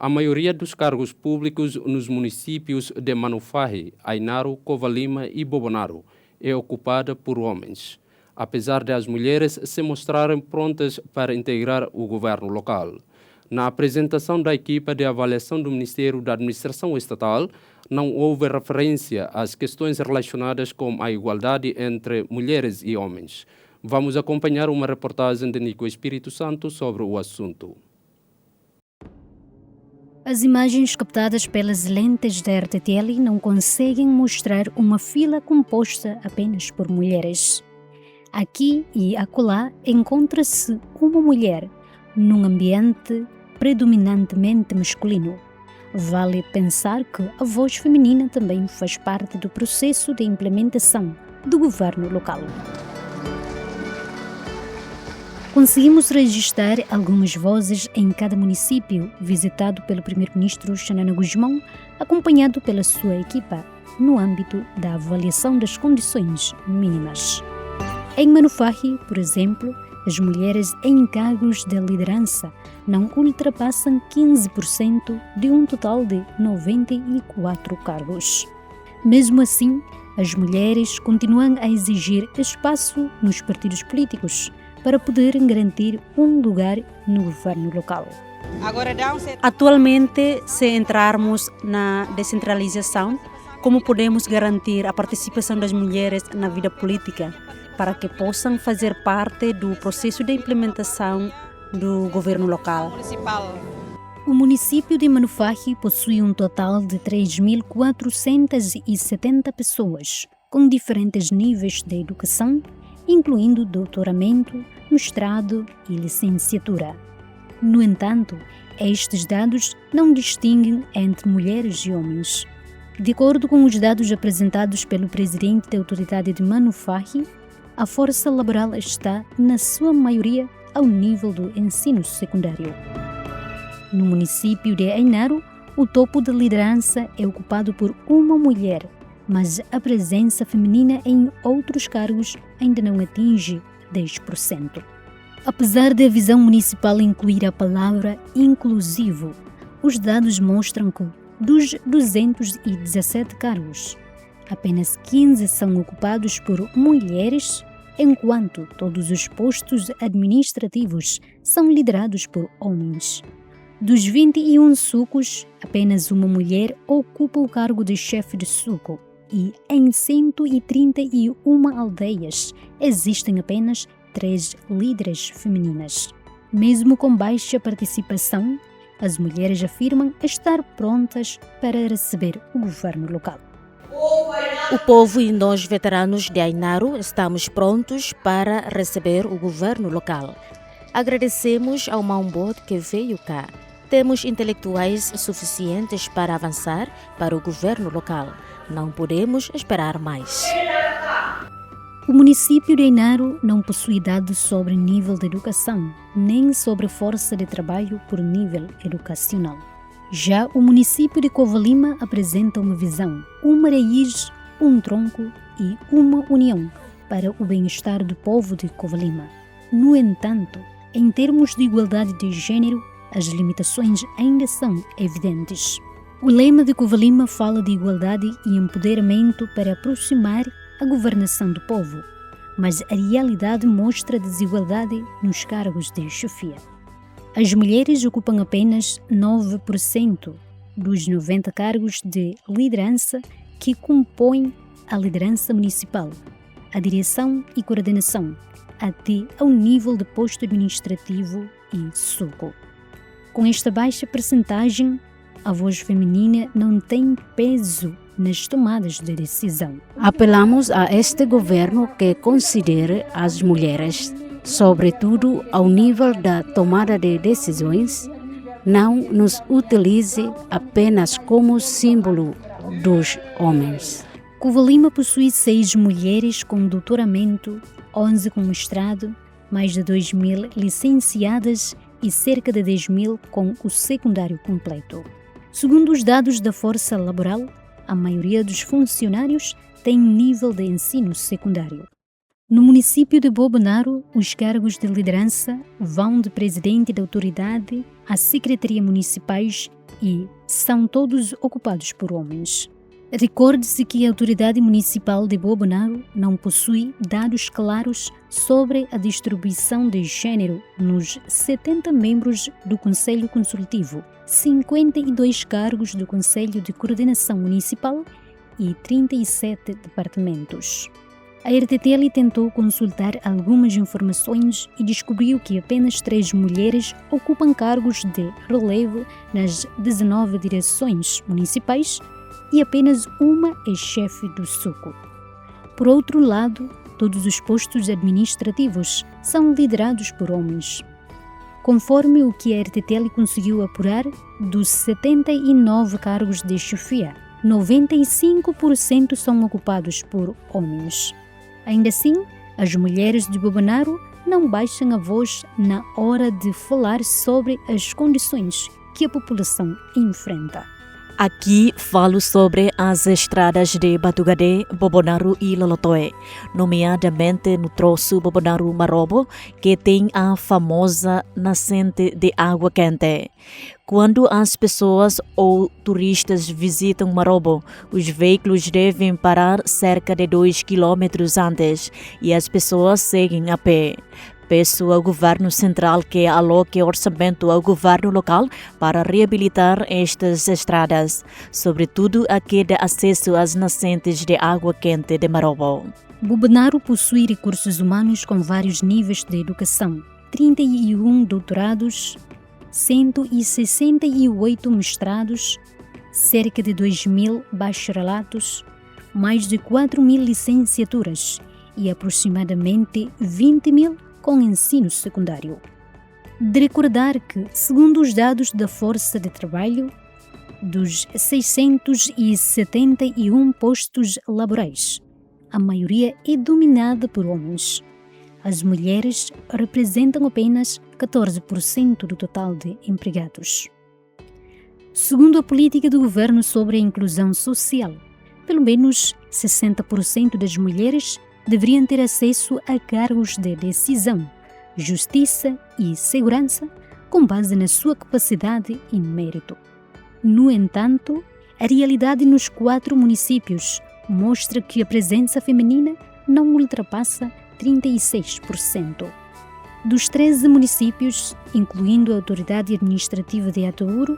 A maioria dos cargos públicos nos municípios de Manufahi, Ainaro, Covalima e Bobonaro é ocupada por homens, apesar de as mulheres se mostrarem prontas para integrar o governo local. Na apresentação da equipa de avaliação do Ministério da Administração Estatal, não houve referência às questões relacionadas com a igualdade entre mulheres e homens. Vamos acompanhar uma reportagem de Nico Espírito Santo sobre o assunto. As imagens captadas pelas lentes da RTTL não conseguem mostrar uma fila composta apenas por mulheres. Aqui e acolá encontra-se uma mulher num ambiente predominantemente masculino. Vale pensar que a voz feminina também faz parte do processo de implementação do governo local. Conseguimos registrar algumas vozes em cada município visitado pelo primeiro-ministro Xanana Guzmão, acompanhado pela sua equipa, no âmbito da avaliação das condições mínimas. Em Manufahi, por exemplo, as mulheres em cargos de liderança não ultrapassam 15% de um total de 94 cargos. Mesmo assim, as mulheres continuam a exigir espaço nos partidos políticos para poderem garantir um lugar no governo local. Atualmente, se entrarmos na descentralização, como podemos garantir a participação das mulheres na vida política para que possam fazer parte do processo de implementação do governo local? O município de Manufahi possui um total de 3.470 pessoas, com diferentes níveis de educação, incluindo doutoramento, mestrado e licenciatura. No entanto, estes dados não distinguem entre mulheres e homens. De acordo com os dados apresentados pelo presidente da autoridade de Manufahi, a força laboral está, na sua maioria, ao nível do ensino secundário. No município de Ainaro, o topo de liderança é ocupado por uma mulher, mas a presença feminina em outros cargos ainda não atinge 10%. Apesar da visão municipal incluir a palavra inclusivo, os dados mostram que, dos 217 cargos, apenas 15 são ocupados por mulheres, enquanto todos os postos administrativos são liderados por homens. Dos 21 sucos, apenas uma mulher ocupa o cargo de chefe de suco e em 131 aldeias existem apenas 3 líderes femininas. Mesmo com baixa participação, as mulheres afirmam estar prontas para receber o governo local. O povo e nós, veteranos de Ainaro, estamos prontos para receber o governo local. Agradecemos ao Maumbot que veio cá. Temos intelectuais suficientes para avançar para o governo local. Não podemos esperar mais. O município de Ainaro não possui dados sobre nível de educação, nem sobre força de trabalho por nível educacional. Já o município de Covalima apresenta uma visão, uma raiz, um tronco e uma união para o bem-estar do povo de Covalima. No entanto, em termos de igualdade de gênero, as limitações ainda são evidentes. O lema de Covalima fala de igualdade e empoderamento para aproximar a governação do povo, mas a realidade mostra desigualdade nos cargos de chefia. As mulheres ocupam apenas 9% dos 90 cargos de liderança que compõem a liderança municipal, a direção e coordenação, até ao nível de posto administrativo e suco. Com esta baixa percentagem, a voz feminina não tem peso nas tomadas de decisão. Apelamos a este governo que considere as mulheres, sobretudo ao nível da tomada de decisões, não nos utilize apenas como símbolo dos homens. Covalima possui 6 mulheres com doutoramento, 11 com mestrado, mais de 2.000 licenciadas e cerca de 10.000 com o secundário completo. Segundo os dados da força laboral, a maioria dos funcionários tem nível de ensino secundário. No município de Bobonaro, os cargos de liderança vão de presidente da autoridade a secretaria municipais e são todos ocupados por homens. Recorde-se que a autoridade municipal de Bobonaro não possui dados claros sobre a distribuição de gênero nos 70 membros do Conselho Consultivo, 52 cargos do Conselho de Coordenação Municipal e 37 departamentos. A RTTL tentou consultar algumas informações e descobriu que apenas 3 mulheres ocupam cargos de relevo nas 19 direções municipais e apenas uma é chefe do suco. Por outro lado, todos os postos administrativos são liderados por homens. Conforme o que a RTTL conseguiu apurar, dos 79 cargos de chefia, 95% são ocupados por homens. Ainda assim, as mulheres de Bobonaro não baixam a voz na hora de falar sobre as condições que a população enfrenta. Aqui falo sobre as estradas de Batugadé, Bobonaro e Lolotoé, nomeadamente no troço Bobonaro-Marobo, que tem a famosa nascente de água quente. Quando as pessoas ou turistas visitam Marobo, os veículos devem parar cerca de 2 quilômetros antes e as pessoas seguem a pé. Peço ao governo central que aloque orçamento ao governo local para reabilitar estas estradas, sobretudo a que dê acesso às nascentes de água quente de Marobo. Bobonaro possui recursos humanos com vários níveis de educação, 31 doutorados, 168 mestrados, cerca de 2.000 bacharelatos, mais de 4.000 licenciaturas e aproximadamente 20.000 com ensino secundário. De recordar que, segundo os dados da Força de Trabalho, dos 671 postos laborais, a maioria é dominada por homens. As mulheres representam apenas 14% do total de empregados. Segundo a política do governo sobre a inclusão social, pelo menos 60% das mulheres deveriam ter acesso a cargos de decisão, justiça e segurança com base na sua capacidade e mérito. No entanto, a realidade nos 4 municípios mostra que a presença feminina não ultrapassa 36%. Dos 13 municípios, incluindo a autoridade administrativa de Ataúro,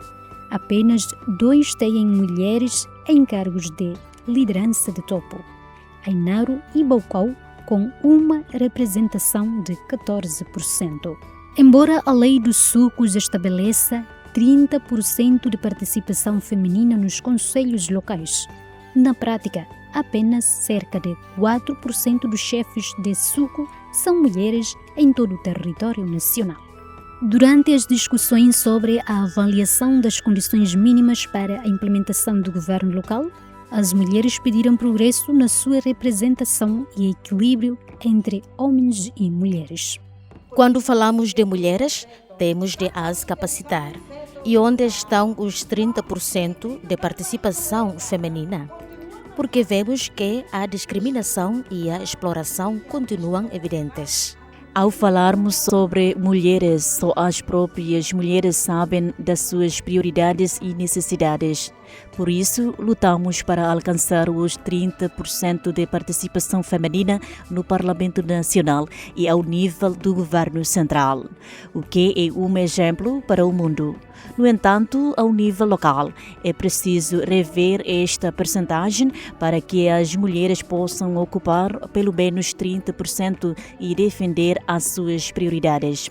apenas 2 têm mulheres em cargos de liderança de topo: Ainaro e Baucau, com uma representação de 14%. Embora a lei dos sucos estabeleça 30% de participação feminina nos conselhos locais, na prática, apenas cerca de 4% dos chefes de suco são mulheres em todo o território nacional. Durante as discussões sobre a avaliação das condições mínimas para a implementação do governo local, as mulheres pediram progresso na sua representação e equilíbrio entre homens e mulheres. Quando falamos de mulheres, temos de as capacitar. E onde estão os 30% de participação feminina? Porque vemos que a discriminação e a exploração continuam evidentes. Ao falarmos sobre mulheres, só as próprias mulheres sabem das suas prioridades e necessidades. Por isso, lutamos para alcançar os 30% de participação feminina no Parlamento Nacional e ao nível do governo central, o que é um exemplo para o mundo. No entanto, ao nível local, é preciso rever esta percentagem para que as mulheres possam ocupar pelo menos 30% e defender as suas prioridades.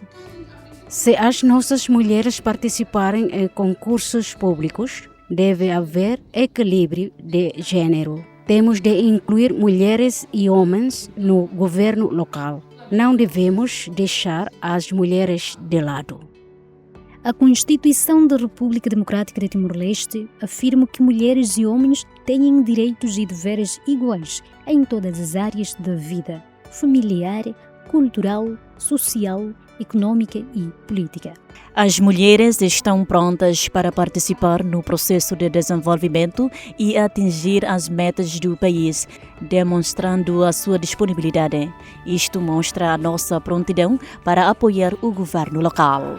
Se as nossas mulheres participarem em concursos públicos, deve haver equilíbrio de gênero. Temos de incluir mulheres e homens no governo local. Não devemos deixar as mulheres de lado. A Constituição da República Democrática de Timor-Leste afirma que mulheres e homens têm direitos e deveres iguais em todas as áreas da vida familiar, cultural, social, econômica e política. As mulheres estão prontas para participar no processo de desenvolvimento e atingir as metas do país, demonstrando a sua disponibilidade. Isto mostra a nossa prontidão para apoiar o governo local.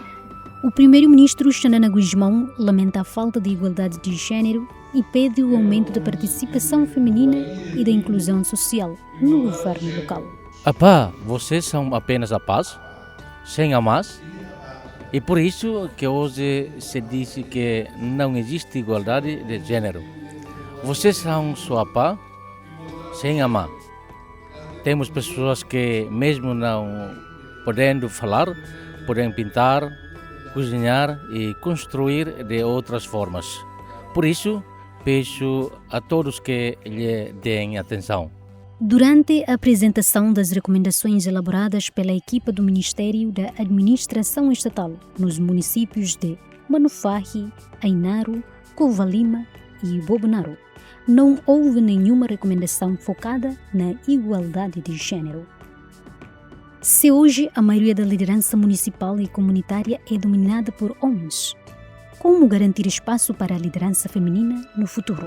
O primeiro-ministro Xanana Guzmão lamenta a falta de igualdade de género e pede o aumento da participação feminina e da inclusão social no governo local. Vocês são apenas a paz, sem a mais, e por isso que hoje se diz que não existe igualdade de gênero. Vocês são só a paz, sem amar. Temos pessoas que, mesmo não podendo falar, podem pintar, cozinhar e construir de outras formas. Por isso, peço a todos que lhe deem atenção. Durante a apresentação das recomendações elaboradas pela equipa do Ministério da Administração Estatal nos municípios de Manufahi, Ainaro, Covalima e Bobonaro, não houve nenhuma recomendação focada na igualdade de género. Se hoje a maioria da liderança municipal e comunitária é dominada por homens, como garantir espaço para a liderança feminina no futuro?